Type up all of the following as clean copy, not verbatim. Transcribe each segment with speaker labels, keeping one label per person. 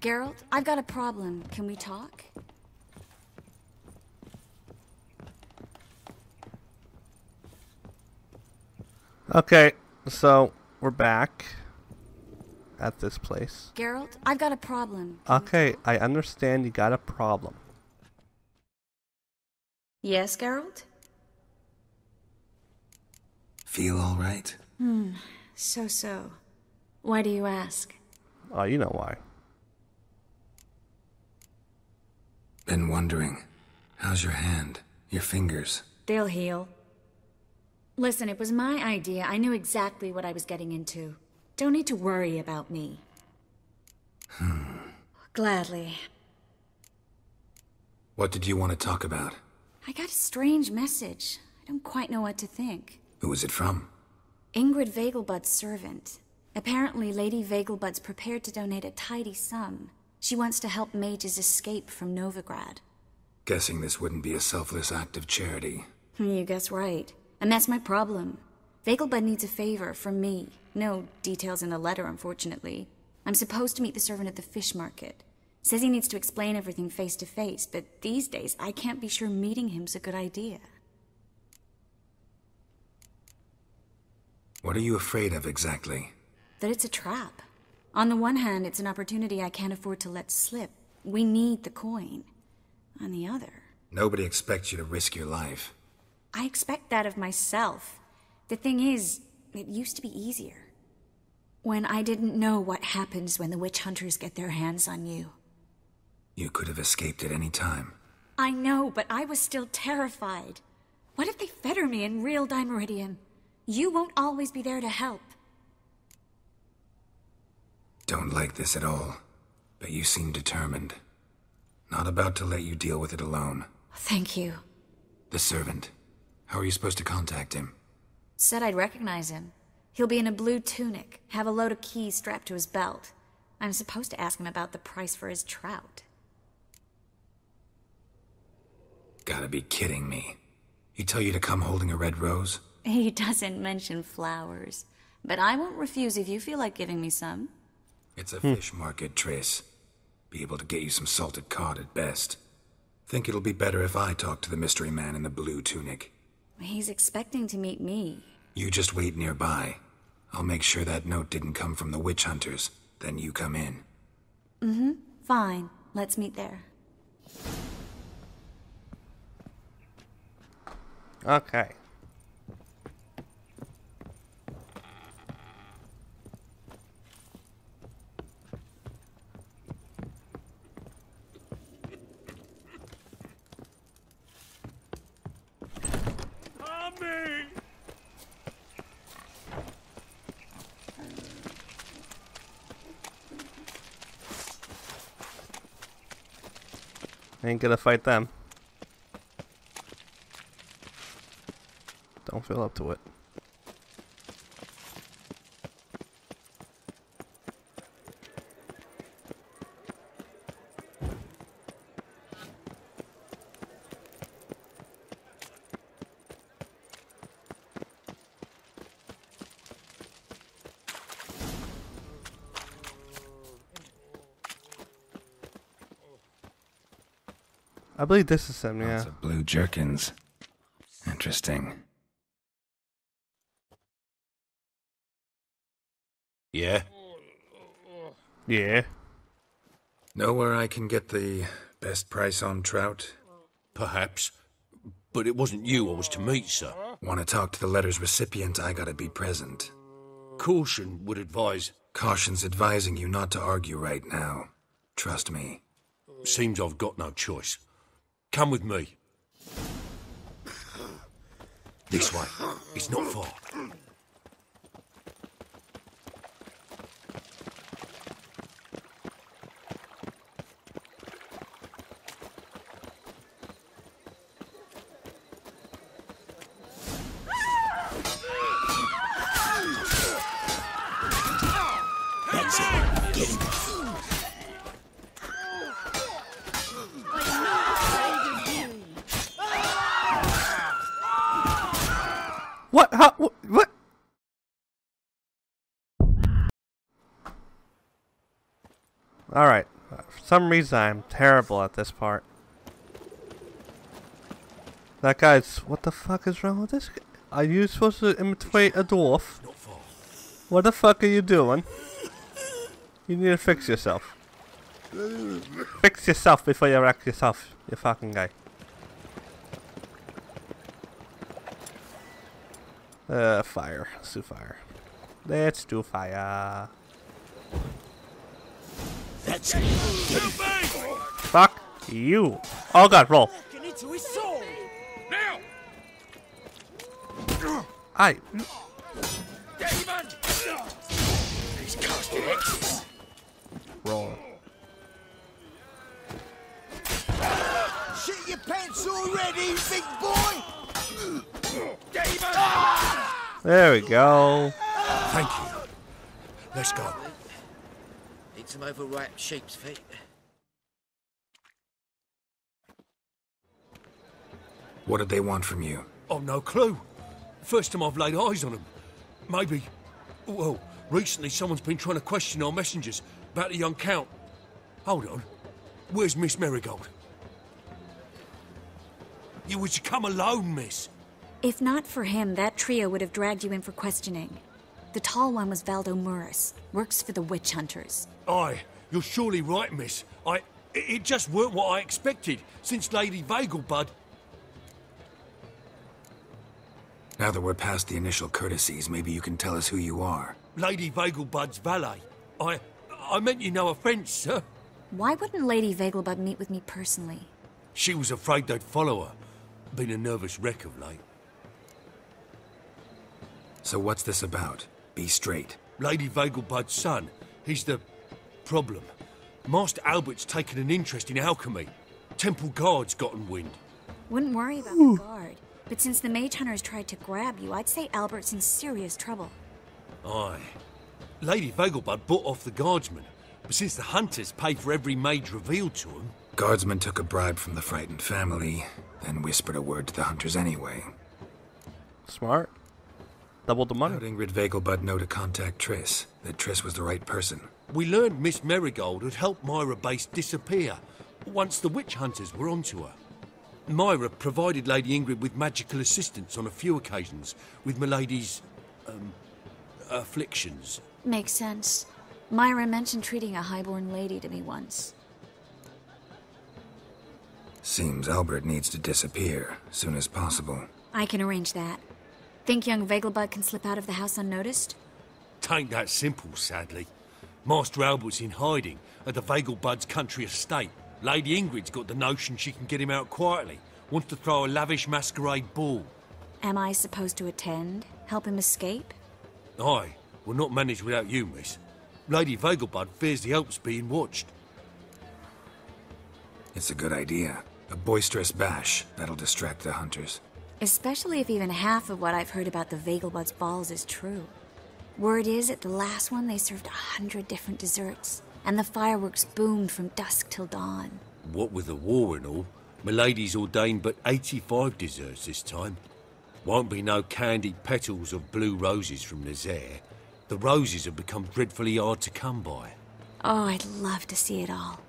Speaker 1: Geralt, I've got a problem. Can we talk?
Speaker 2: Okay, so we're back at this place.
Speaker 1: Geralt, I've got a problem.
Speaker 2: Okay, I understand you got a problem.
Speaker 1: Yes, Geralt?
Speaker 3: Feel all right?
Speaker 1: So. Why do you ask?
Speaker 2: Oh, you know why.
Speaker 3: Been wondering. How's your hand? Your fingers?
Speaker 1: They'll heal. Listen, it was my idea. I knew exactly what I was getting into. Don't need to worry about me. Gladly.
Speaker 3: What did you want to talk about?
Speaker 1: I got a strange message. I don't quite know what to think.
Speaker 3: Who was it from?
Speaker 1: Ingrid Vegelbud's servant. Apparently, Lady Vegelbud's prepared to donate a tidy sum. She wants to help mages escape from Novigrad.
Speaker 3: Guessing this wouldn't be a selfless act of charity.
Speaker 1: You guess right. And that's my problem. Vegelbud needs a favor from me. No details in the letter, unfortunately. I'm supposed to meet the servant at the fish market. Says he needs to explain everything face to face, but these days I can't be sure meeting him's a good idea.
Speaker 3: What are you afraid of exactly?
Speaker 1: That it's a trap. On the one hand, it's an opportunity I can't afford to let slip. We need the coin. On the other...
Speaker 3: Nobody expects you to risk your life.
Speaker 1: I expect that of myself. The thing is, it used to be easier. When I didn't know what happens when the witch hunters get their hands on you.
Speaker 3: You could have escaped at any time.
Speaker 1: I know, but I was still terrified. What if they fetter me in real Dimeridium? You won't always be there to help.
Speaker 3: Don't like this at all, but you seem determined. Not about to let you deal with it alone.
Speaker 1: Thank you.
Speaker 3: The servant. How are you supposed to contact him?
Speaker 1: Said I'd recognize him. He'll be in a blue tunic, have a load of keys strapped to his belt. I'm supposed to ask him about the price for his trout.
Speaker 3: Gotta be kidding me. He tell you to come holding a red rose?
Speaker 1: He doesn't mention flowers, but I won't refuse if you feel like giving me some.
Speaker 3: It's a fish market, Triss. Be able to get you some salted cod at best. Think it'll be better if I talk to the mystery man in the blue tunic.
Speaker 1: He's expecting to meet me.
Speaker 3: You just wait nearby. I'll make sure that note didn't come from the witch hunters. Then you come in.
Speaker 1: Fine. Let's meet there.
Speaker 2: Okay. Ain't gonna fight them. Don't feel up to it. I believe this is him, yeah.
Speaker 3: Lots of blue jerkins. Interesting.
Speaker 4: Yeah?
Speaker 2: Yeah.
Speaker 3: Know where I can get the best price on trout?
Speaker 4: Perhaps. But it wasn't you I was to meet, sir.
Speaker 3: Want to talk to the letter's recipient, I gotta be present.
Speaker 4: Caution would advise...
Speaker 3: Caution's advising you not to argue right now. Trust me.
Speaker 4: Seems I've got no choice. Come with me. This way. It's not far. That's it. Get him.
Speaker 2: What? How? What? All right. For some reason, I'm terrible at this part. That guy's... What the fuck is wrong with this guy? Are you supposed to imitate a dwarf?
Speaker 4: Not far.
Speaker 2: What the fuck are you doing? You need to fix yourself. Fix yourself before you wreck yourself, you fucking guy. Fire. Let's do fire. Let's do fire.
Speaker 4: That's it.
Speaker 2: Fuck you. Oh god, roll.
Speaker 4: Walking into his soul. Now.
Speaker 2: Aye.
Speaker 4: Demon. He's casting hexes.
Speaker 2: Roll.
Speaker 5: Shit your pants already, big boy!
Speaker 4: Demon.
Speaker 2: There we go.
Speaker 4: Thank you. Let's go.
Speaker 6: Need some overripe sheep's feet.
Speaker 3: What did they want from you?
Speaker 4: I've no clue. First time I've laid eyes on them. Maybe... Well, recently someone's been trying to question our messengers about the young Count. Hold on. Where's Miss Marigold? You was to come alone, miss.
Speaker 1: If not for him, that trio would have dragged you in for questioning. The tall one was Valdo Muris, works for the witch hunters.
Speaker 4: Aye, you're surely right, miss. It just weren't what I expected, since Lady Vegelbud...
Speaker 3: Now that we're past the initial courtesies, maybe you can tell us who you are.
Speaker 4: Lady Vegelbud's valet. I meant you no offence, sir.
Speaker 1: Why wouldn't Lady Vegelbud meet with me personally?
Speaker 4: She was afraid they'd follow her. Been a nervous wreck of late.
Speaker 3: So what's this about? Be straight.
Speaker 4: Lady Vegelbud's son, he's the problem. Master Albert's taken an interest in alchemy. Temple Guard's gotten wind.
Speaker 1: Wouldn't worry about the guard. But since the mage hunters tried to grab you, I'd say Albert's in serious trouble.
Speaker 4: Aye. Lady Vegelbud bought off the guardsmen, but since the hunters paid for every mage revealed to them...
Speaker 3: Guardsmen took a bribe from the frightened family, then whispered a word to the hunters anyway.
Speaker 2: Smart. Double the money.
Speaker 3: How'd Ingrid Vegelbud know to contact Triss? That Triss was the right person?
Speaker 4: We learned Miss Marigold had helped Myra Base disappear once the witch hunters were onto her. Myra provided Lady Ingrid with magical assistance on a few occasions with Milady's... afflictions.
Speaker 1: Makes sense. Myra mentioned treating a highborn lady to me once.
Speaker 3: Seems Albert needs to disappear, soon as possible.
Speaker 1: I can arrange that. Think young Vegelbud can slip out of the house unnoticed?
Speaker 4: Tain't that simple, sadly. Master Albert's in hiding at the Vegelbud's country estate. Lady Ingrid's got the notion she can get him out quietly. Wants to throw a lavish masquerade ball.
Speaker 1: Am I supposed to attend? Help him escape?
Speaker 4: Aye, we'll not manage without you, miss. Lady Vegelbud fears the Alps being watched.
Speaker 3: It's a good idea. A boisterous bash, that'll distract the hunters.
Speaker 1: Especially if even half of what I've heard about the Vegelbud's balls is true. Word is, at the last one they served 100 different desserts, and the fireworks boomed from dusk till dawn.
Speaker 4: What with the war and all, Milady's ordained but 85 desserts this time. Won't be no candied petals of blue roses from Nazaire. The roses have become dreadfully hard to come by.
Speaker 1: Oh, I'd love to see it all.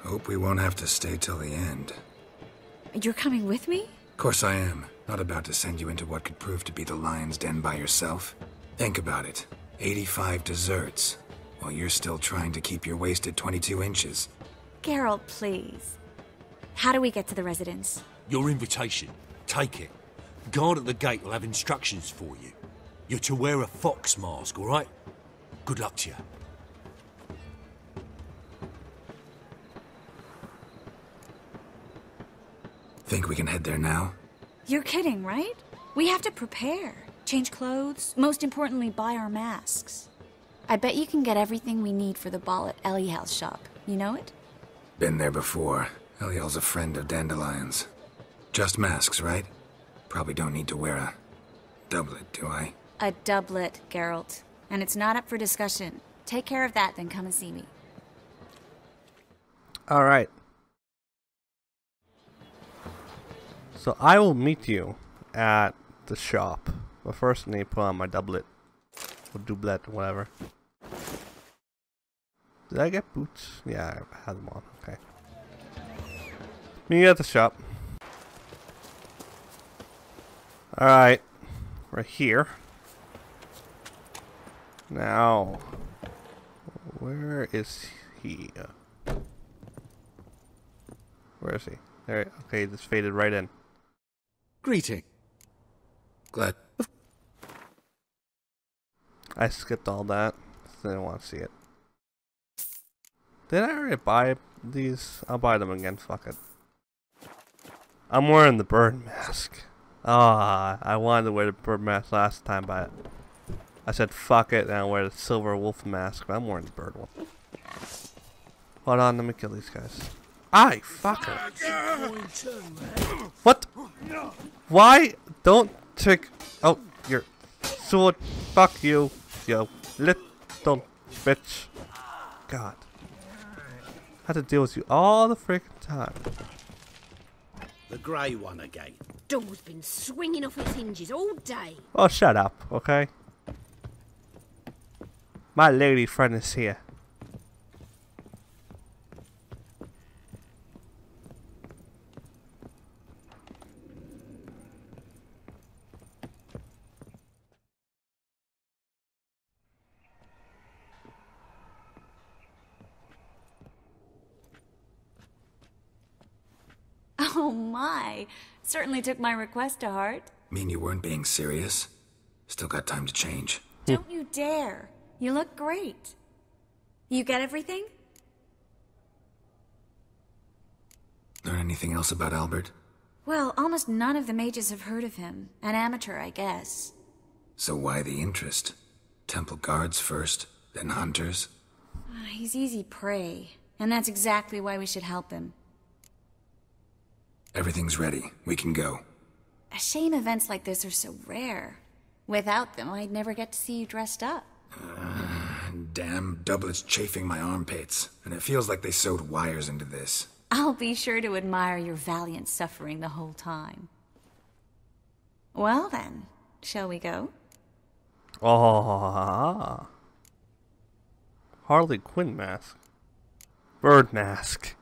Speaker 3: Hope we won't have to stay till the end.
Speaker 1: You're coming with me?
Speaker 3: Of course I am. Not about to send you into what could prove to be the lion's den by yourself. Think about it. 85 desserts, while you're still trying to keep your waist at 22 inches.
Speaker 1: Geralt, please. How do we get to the residence?
Speaker 4: Your invitation. Take it. Guard at the gate will have instructions for you. You're to wear a fox mask, all right? Good luck to you.
Speaker 3: Think we can head there now?
Speaker 1: You're kidding, right? We have to prepare. Change clothes. Most importantly, buy our masks. I bet you can get everything we need for the ball at Eliel's shop. You know it?
Speaker 3: Been there before. Eliel's a friend of Dandelion's. Just masks, right? Probably don't need to wear a doublet, do I?
Speaker 1: A doublet, Geralt. And it's not up for discussion. Take care of that, then come and see me.
Speaker 2: Alright. So I will meet you at the shop. But first I need to put on my doublet. Or doublet, whatever. Did I get boots? Yeah, I had them on. Okay. Meet you at the shop. Alright. We're here. Now. Where is he? Where is he? There. Okay, this faded right in.
Speaker 4: Greeting.
Speaker 3: Glad.
Speaker 2: I skipped all that. Didn't want to see it. Did I already buy these? I'll buy them again. Fuck it. I'm wearing the bird mask. Ah, I wanted to wear the bird mask last time, but I said fuck it and I'll wear the silver wolf mask. But I'm wearing the bird one. Hold on, let me kill these guys. Aye, fucker. What? Why? Don't take. Oh, your sword. Fuck you, you little bitch. God. I had to deal with you all the freaking time.
Speaker 7: The grey one again.
Speaker 8: Door's been swinging off its hinges all day.
Speaker 2: Oh, shut up, okay? My lady friend is here.
Speaker 1: Oh my. Certainly took my request to heart.
Speaker 3: Mean you weren't being serious? Still got time to change.
Speaker 1: Don't you dare. You look great. You get everything?
Speaker 3: Learn anything else about Albert?
Speaker 1: Well, almost none of the mages have heard of him. An amateur, I guess.
Speaker 3: So why the interest? Temple guards first, then hunters?
Speaker 1: He's easy prey. And that's exactly why we should help him.
Speaker 3: Everything's ready. We can go.
Speaker 1: A shame events like this are so rare. Without them, I'd never get to see you dressed up.
Speaker 3: Damn doublets chafing my armpits. And it feels like they sewed wires into this.
Speaker 1: I'll be sure to admire your valiant suffering the whole time. Well then, shall we go?
Speaker 2: Oh, Harley Quinn mask. Bird mask.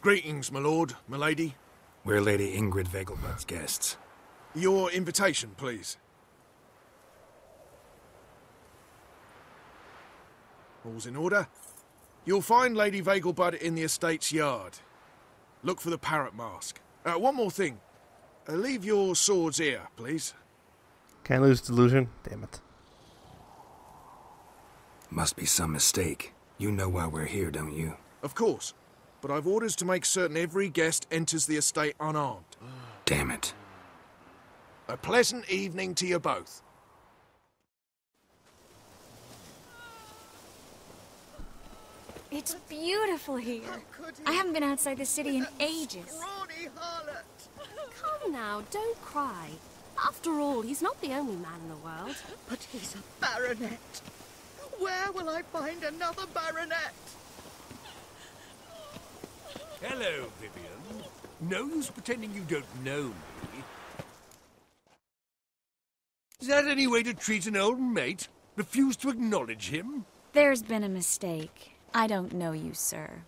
Speaker 9: Greetings, my lord, my lady.
Speaker 3: We're Lady Ingrid Vegelbud's guests.
Speaker 9: Your invitation, please. All's in order. You'll find Lady Vegelbud in the estate's yard. Look for the parrot mask. One more thing. Leave your swords here, please.
Speaker 2: Can't lose delusion. Damn it.
Speaker 3: Must be some mistake. You know why we're here, don't you?
Speaker 9: Of course. But I've orders to make certain every guest enters the estate unarmed.
Speaker 3: Damn it.
Speaker 9: A pleasant evening to you both.
Speaker 1: It's beautiful here. I haven't been outside the city in ages.
Speaker 8: Come now, don't cry. After all, he's not the only man in the world.
Speaker 5: But he's a baronet. Where will I find another baronet?
Speaker 4: Hello, Vivian. No use pretending you don't know me. Is that any way to treat an old mate? Refuse to acknowledge him?
Speaker 1: There's been a mistake. I don't know you, sir.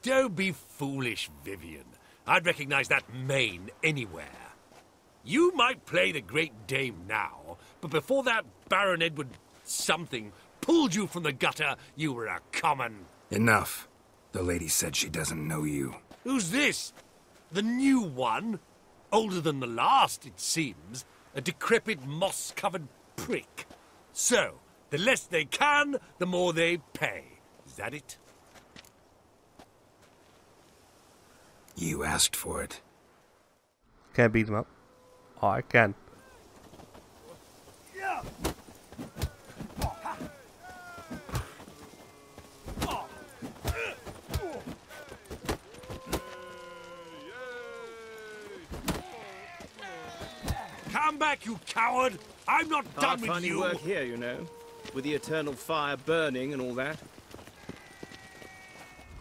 Speaker 4: Don't be foolish, Vivian. I'd recognize that mane anywhere. You might play the Great Dame now, but before that Baron Edward something pulled you from the gutter, you were a common...
Speaker 3: Enough. The lady said she doesn't know you.
Speaker 4: Who's this? The new one? Older than the last, it seems. A decrepit, moss-covered prick. So, the less they can, the more they pay. Is that it?
Speaker 3: You asked for it.
Speaker 2: Can I beat him up? Oh, I can.
Speaker 4: Come back, you coward! I'm not done with
Speaker 10: Hard finding
Speaker 4: you!
Speaker 10: work here, you know, with the eternal fire burning and all that.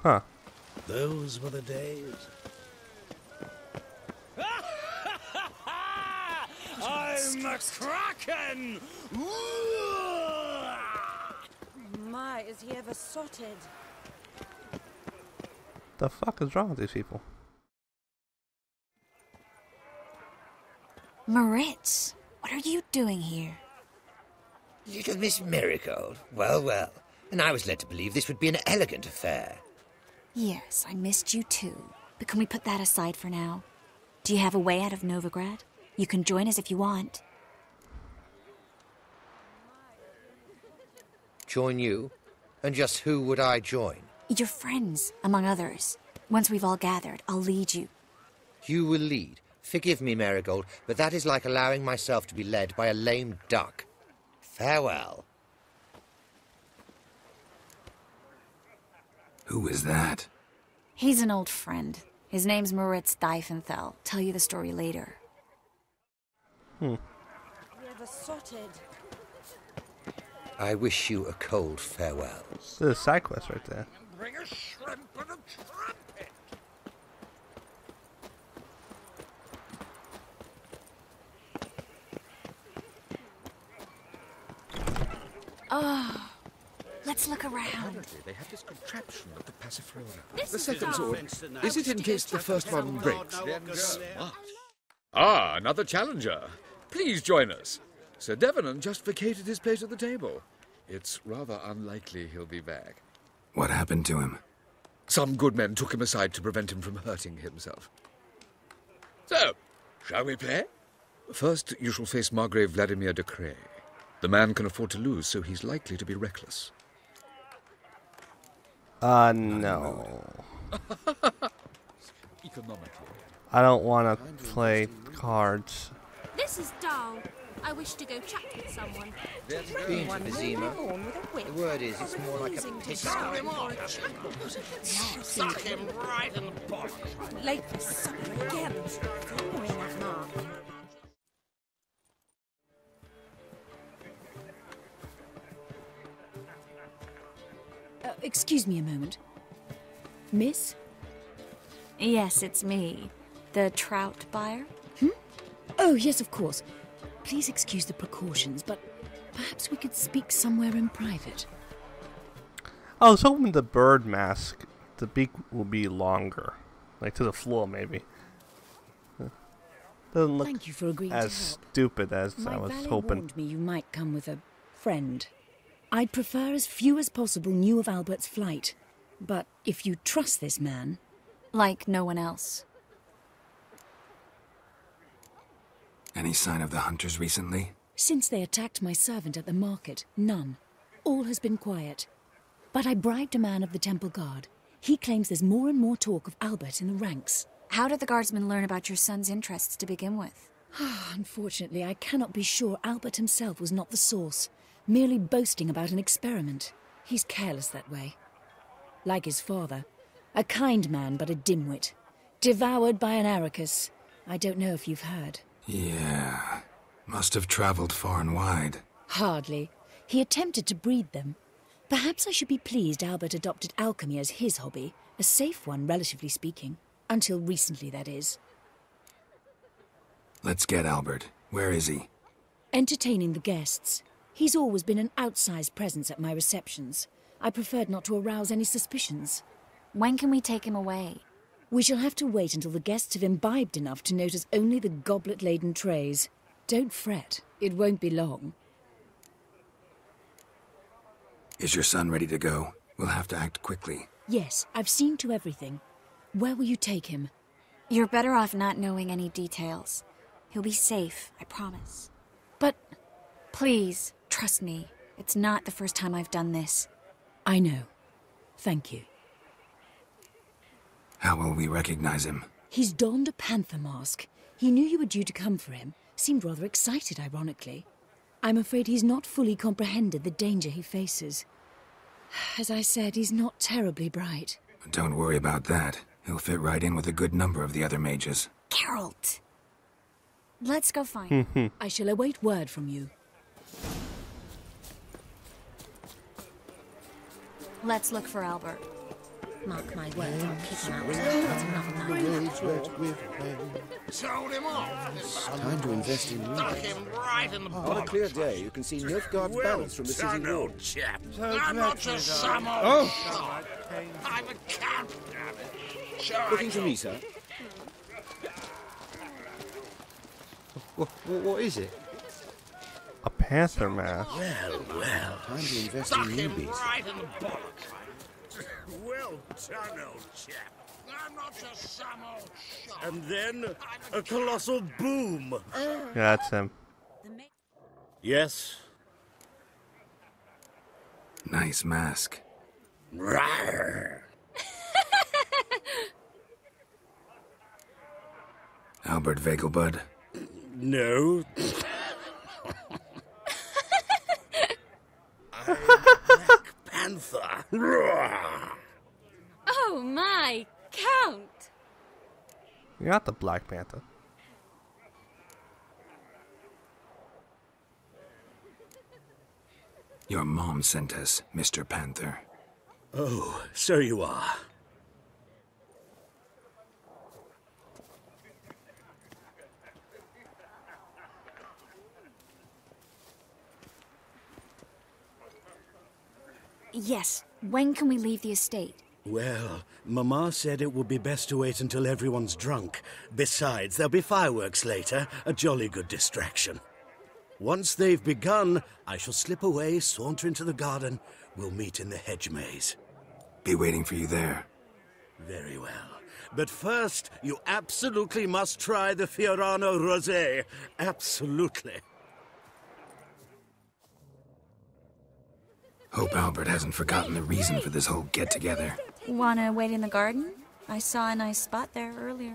Speaker 2: Huh.
Speaker 7: Those were the days.
Speaker 10: I'm a kraken!
Speaker 8: My, is he ever sotted?
Speaker 2: The fuck is wrong with these people?
Speaker 1: Moritz, what are you doing here?
Speaker 6: Little Miss Marigold. Well, well. And I was led to believe this would be an elegant affair.
Speaker 1: Yes, I missed you too. But can we put that aside for now? Do you have a way out of Novigrad? You can join us if you want.
Speaker 6: Join you? And just who would I join?
Speaker 1: Your friends, among others. Once we've all gathered, I'll lead you.
Speaker 6: You will lead. Forgive me, Marigold, but that is like allowing myself to be led by a lame duck. Farewell.
Speaker 3: Who is that?
Speaker 1: He's an old friend. His name's Moritz Diefenthal. Tell you the story later.
Speaker 8: You ever sotted?
Speaker 6: I wish you a cold farewell.
Speaker 2: This is a side quest right there.
Speaker 10: Bring a shrimp and a trumpet!
Speaker 1: Oh, let's look around.
Speaker 9: They have this contraption at the Passiflora.
Speaker 8: This
Speaker 9: The
Speaker 8: is
Speaker 9: second
Speaker 8: dark.
Speaker 9: sword. Is it in case the first one breaks?
Speaker 10: Smart.
Speaker 11: Ah, another challenger. Please join us. Sir Devenant just vacated his place at the table. It's rather unlikely he'll be back.
Speaker 3: What happened to him?
Speaker 11: Some good men took him aside to prevent him from hurting himself. So, shall we play? First, you shall face Margrave Vladimir de Cray. The man can afford to lose, so he's likely to be reckless.
Speaker 2: No.
Speaker 11: Economically.
Speaker 2: I don't want to play cards.
Speaker 8: This is dull. I wish to go chat with someone.
Speaker 6: Been to Vizima? The word is, it's more like a pigsty.
Speaker 10: Suck him right in the butt.
Speaker 8: Late for supper again. Following that mark.
Speaker 12: Excuse me a moment. Miss?
Speaker 1: Yes, it's me. The trout buyer?
Speaker 12: Oh, yes, of course. Please excuse the precautions, but perhaps we could speak somewhere in private.
Speaker 2: I was hoping the bird mask, the beak will be longer. Like to the floor, maybe. Doesn't look
Speaker 12: Thank you for agreeing
Speaker 2: as
Speaker 12: to help.
Speaker 2: stupid as
Speaker 12: My
Speaker 2: I was
Speaker 12: valet
Speaker 2: hoping.
Speaker 12: warned me you might come with a friend. I'd prefer as few as possible knew of Albert's flight. But if you trust this man...
Speaker 1: Like no one else.
Speaker 3: Any sign of the hunters recently?
Speaker 12: Since they attacked my servant at the market, none. All has been quiet. But I bribed a man of the Temple Guard. He claims there's more and more talk of Albert in the ranks.
Speaker 1: How did the guardsmen learn about your son's interests to begin with?
Speaker 12: Unfortunately, I cannot be sure Albert himself was not the source, merely boasting about an experiment. He's careless that way. Like his father. A kind man, but a dimwit. Devoured by an Arrakis. I don't know if you've heard.
Speaker 3: Yeah. Must have traveled far and wide.
Speaker 12: Hardly. He attempted to breed them. Perhaps I should be pleased Albert adopted alchemy as his hobby. A safe one, relatively speaking. Until recently, that is.
Speaker 3: Let's get Albert. Where is he?
Speaker 12: Entertaining the guests. He's always been an outsized presence at my receptions. I preferred not to arouse any suspicions.
Speaker 1: When can we take him away?
Speaker 12: We shall have to wait until the guests have imbibed enough to notice only the goblet-laden trays. Don't fret. It won't be long.
Speaker 3: Is your son ready to go? We'll have to act quickly.
Speaker 12: Yes, I've seen to everything. Where will you take him?
Speaker 1: You're better off not knowing any details. He'll be safe, I promise.
Speaker 12: But...
Speaker 1: Please, trust me. It's not the first time I've done this.
Speaker 12: I know. Thank you.
Speaker 3: How will we recognize him?
Speaker 12: He's donned a panther mask. He knew you were due to come for him. Seemed rather excited, ironically. I'm afraid he's not fully comprehended the danger he faces. As I said, he's not terribly bright.
Speaker 3: Don't worry about that. He'll fit right in with a good number of the other mages.
Speaker 1: Geralt! Let's go find him.
Speaker 12: I shall await word from you.
Speaker 1: Let's look for Albert.
Speaker 8: Mark my words, I'll kick him out. That's another night.
Speaker 10: Sold him off.
Speaker 7: Time to invest in
Speaker 10: Stuck him right in the
Speaker 7: On a
Speaker 10: box.
Speaker 7: clear day, you can see Nilfgaard's banners from the city
Speaker 10: Well,
Speaker 7: wall.
Speaker 10: chap. I'm not just some old shot. I'm a count, damn it. Sure,
Speaker 7: Looking for me, sir? What is it?
Speaker 2: A panther mask.
Speaker 10: Well.
Speaker 7: Time to invest
Speaker 10: Stuck
Speaker 7: in
Speaker 10: him
Speaker 7: newbies.
Speaker 10: right in the box. Well done, old chap. I'm not just some old shot.
Speaker 13: And then a colossal boom.
Speaker 2: Yeah, that's him.
Speaker 13: Yes.
Speaker 3: Nice mask.
Speaker 10: Rawr.
Speaker 3: Albert Vegelbud.
Speaker 13: No.
Speaker 10: I'm Black Panther. Rawr.
Speaker 8: Oh my, Count!
Speaker 2: You're not the Black Panther.
Speaker 3: Your mom sent us, Mr. Panther.
Speaker 13: Oh, so you are.
Speaker 1: Yes. When can we leave the estate?
Speaker 13: Well, Mama said it would be best to wait until everyone's drunk. Besides, there'll be fireworks later, a jolly good distraction. Once they've begun, I shall slip away, saunter into the garden. We'll meet in the hedge maze.
Speaker 3: Be waiting for you there.
Speaker 13: Very well. But first, you absolutely must try the Fiorano Rosé. Absolutely.
Speaker 3: Hope Albert hasn't forgotten the reason for this whole get-together.
Speaker 1: Wanna wait in the garden? I saw a nice spot there earlier.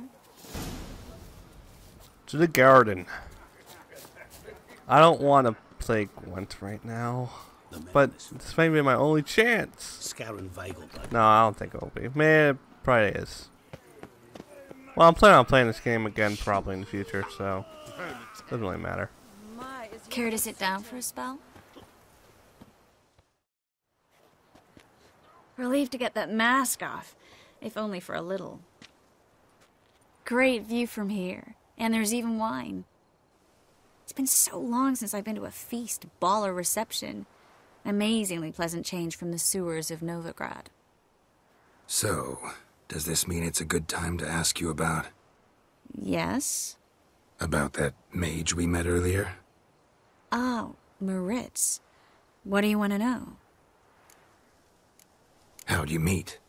Speaker 2: To the garden. I don't want to play Gwent right now, but this may be my only chance.
Speaker 13: Scarin Vegelbud.
Speaker 2: No, I don't think it'll be. Man, it probably is. Well, I'm planning on playing this game again probably in the future, so it doesn't really matter.
Speaker 1: Care to sit down for a spell? Relieved to get that mask off, if only for a little. Great view from here, and there's even wine. It's been so long since I've been to a feast, ball, or reception. Amazingly pleasant change from the sewers of Novigrad.
Speaker 3: So, does this mean it's a good time to ask you about...
Speaker 1: Yes?
Speaker 3: About that mage we met earlier?
Speaker 1: Oh, Moritz. What do you want to know?
Speaker 3: How'd you meet?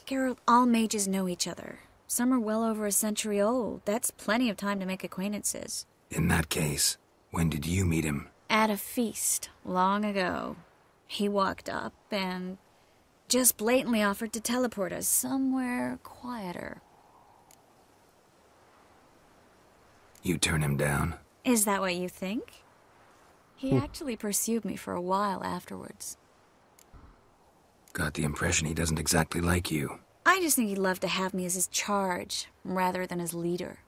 Speaker 1: Geralt, all mages know each other. Some are well over a century old. That's plenty of time to make acquaintances.
Speaker 3: In that case, when did you meet him?
Speaker 1: At a feast, long ago. He walked up and just blatantly offered to teleport us somewhere quieter.
Speaker 3: You turn him down?
Speaker 1: Is that what you think? He actually pursued me for a while afterwards.
Speaker 3: Got the impression he doesn't exactly like you.
Speaker 1: I just think he'd love to have me as his charge, rather than his leader.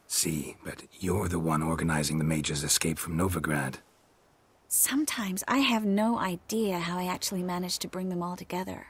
Speaker 3: See, but you're the one organizing the mage's escape from Novigrad.
Speaker 1: Sometimes I have no idea how I actually managed to bring them all together.